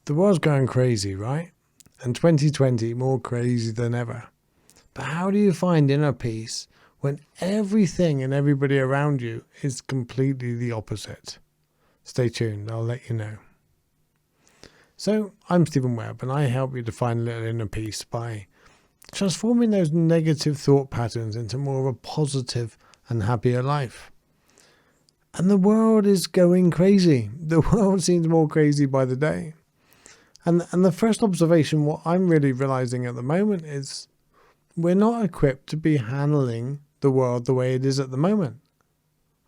The world's going crazy, right? And 2020 more crazy than ever. But how do you find inner peace when everything and everybody around you is completely the opposite? Stay tuned, I'll let you know. So, I'm Stephen Webb, and I help you to find a little inner peace by transforming those negative thought patterns into more of a positive and happier life. And the world is going crazy. The world seems more crazy by the day. And the first observation, what I'm really realizing at the moment is we're not equipped to be handling the world the way it is at the moment.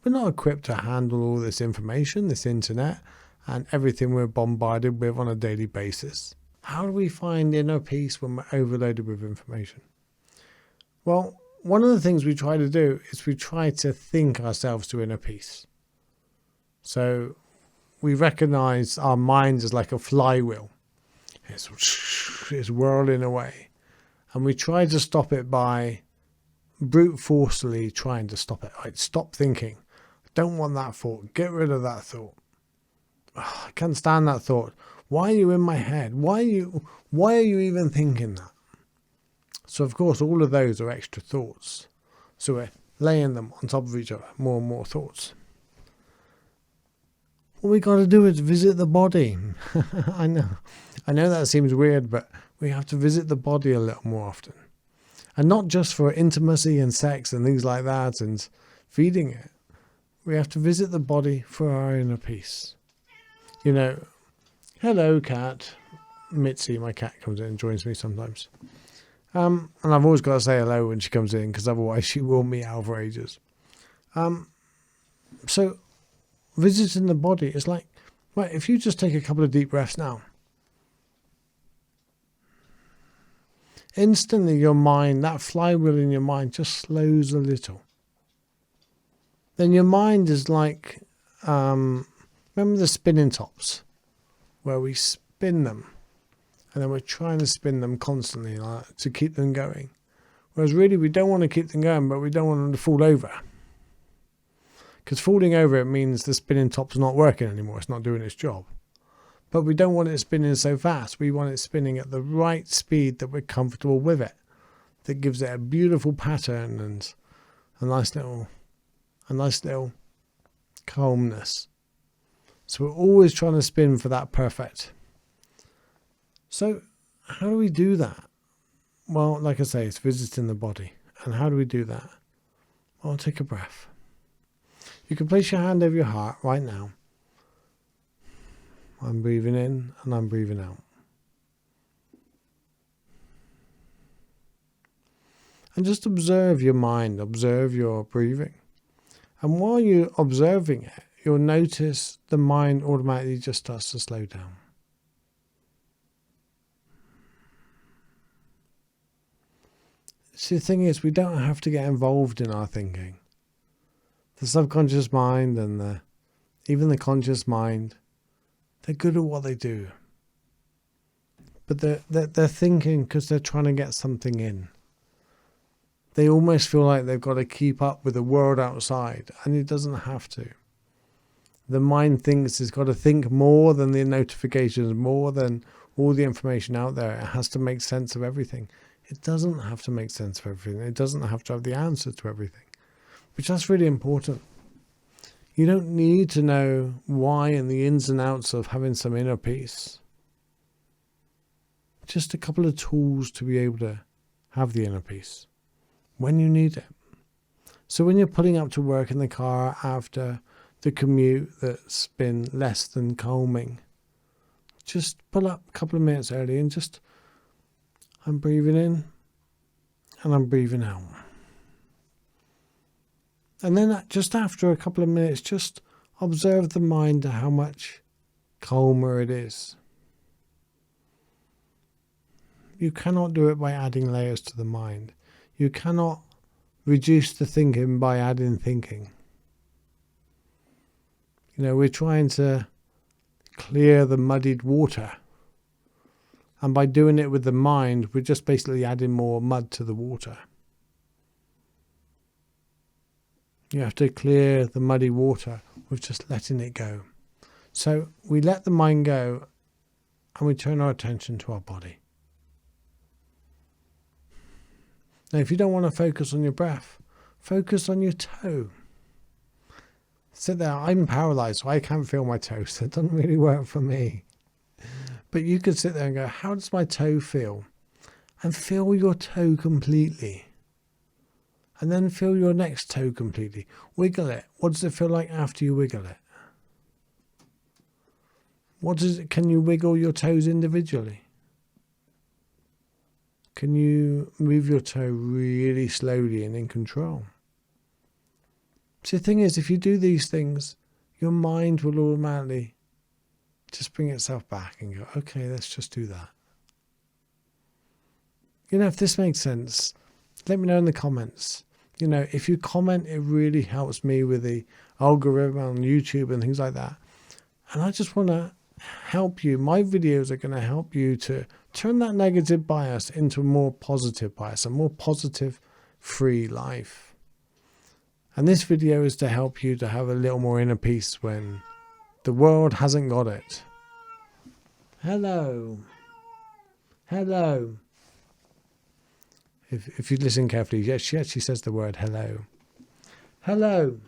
We're not equipped to handle all this information, this internet, and everything we're bombarded with on a daily basis. How do we find inner peace when we're overloaded with information? Well, one of the things we try to do is we try to think ourselves to inner peace. So we recognize our minds as like a flywheel. It's whirling away. And we try to stop it by brute forcefully trying to stop it. Right? Stop thinking. I don't want that thought. Get rid of that thought. Oh, I can't stand that thought. Why are you in my head? Why are you even thinking that? So of course all of those are extra thoughts. So we're laying them on top of each other, more and more thoughts. What we got to do is visit the body. I know that seems weird, but we have to visit the body a little more often. And not just for intimacy and sex and things like that and feeding it. We have to visit the body for our inner peace. You know, hello cat. Mitzi, my cat, comes in and joins me sometimes. And I've always got to say hello when she comes in because otherwise she will meow for ages. So visiting the body is like, right, if you just take a couple of deep breaths now, instantly your mind, that flywheel in your mind just slows a little. Then your mind is like, remember the spinning tops where we spin them and then we're trying to spin them constantly to keep them going. Whereas really we don't want to keep them going, but we don't want them to fall over. Because falling over, it means the spinning top's not working anymore. It's not doing its job. But we don't want it spinning so fast. We want it spinning at the right speed that we're comfortable with it. That gives it a beautiful pattern and a nice little calmness. So we're always trying to spin for that perfect. So how do we do that? Well, like I say, it's visiting the body. And how do we do that? Well, take a breath. You can place your hand over your heart right now. I'm breathing in and I'm breathing out. And just observe your mind, observe your breathing. And while you're observing it, you'll notice the mind automatically just starts to slow down. See, the thing is, we don't have to get involved in our thinking. The subconscious mind and even the conscious mind, they're good at what they do. But they're thinking because they're trying to get something in. They almost feel like they've got to keep up with the world outside, and it doesn't have to. The mind thinks it's got to think more than the notifications, more than all the information out there. It has to make sense of everything. It doesn't have to make sense of everything. It doesn't have to have the answer to everything. Which that's really important. You don't need to know why and the ins and outs of having some inner peace. Just a couple of tools to be able to have the inner peace when you need it. So when you're pulling up to work in the car after the commute that's been less than calming, just pull up a couple of minutes early and I'm breathing in and I'm breathing out. And then just after a couple of minutes, just observe the mind to how much calmer it is. You cannot do it by adding layers to the mind. You cannot reduce the thinking by adding thinking. You know, we're trying to clear the muddied water. And by doing it with the mind, we're just basically adding more mud to the water. You have to clear the muddy water with just letting it go. So we let the mind go and we turn our attention to our body. Now, if you don't want to focus on your breath, focus on your toe. Sit there. I'm paralysed, so I can't feel my toes. That doesn't really work for me. But you could sit there and go, how does my toe feel? And feel your toe completely. And then feel your next toe completely. Wiggle it. What does it feel like after you wiggle it? Can you wiggle your toes individually? Can you move your toe really slowly and in control? See, the thing is, if you do these things, your mind will automatically just bring itself back and go, okay, let's just do that. If this makes sense, let me know in the comments. If you comment, it really helps me with the algorithm on YouTube and things like that. And I just want to help you. My videos are going to help you to turn that negative bias into a more positive bias, a more positive, free life. And this video is to help you to have a little more inner peace when the world hasn't got it. Hello. Hello. If you listen carefully, yes, she actually says the word hello. Hello.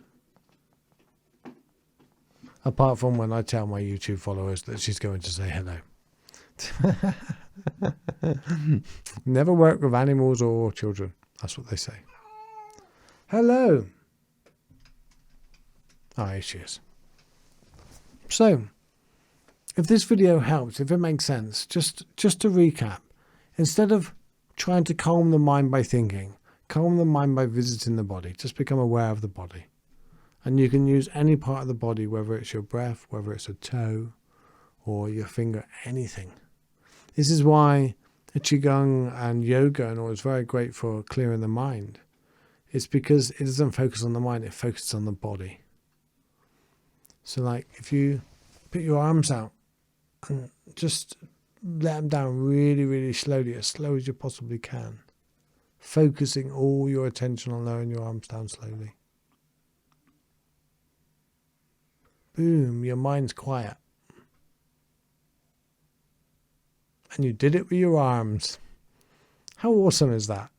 Apart from when I tell my YouTube followers that she's going to say hello. Never work with animals or children. That's what they say. Hello. Ah, here she is. So, if this video helps, if it makes sense, just to recap, instead of trying to calm the mind by thinking, calm the mind by visiting the body, just become aware of the body. And you can use any part of the body, whether it's your breath, whether it's a toe, or your finger, anything. This is why Qigong and yoga and all is very great for clearing the mind. It's because it doesn't focus on the mind, it focuses on the body. So like if you put your arms out and just let them down really, really slowly, as slow as you possibly can, focusing all your attention on lowering your arms down slowly. Boom, your mind's quiet. And you did it with your arms. How awesome is that?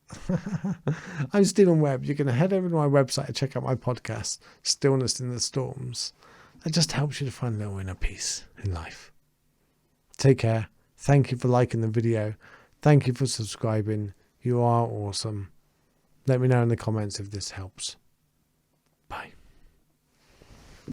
I'm Stephen Webb. You can head over to my website and check out my podcast, Stillness in the Storms. That just helps you to find a little inner peace in life. Take care. Thank you for liking the video. Thank you for subscribing. You are awesome. Let me know in the comments if this helps. Bye.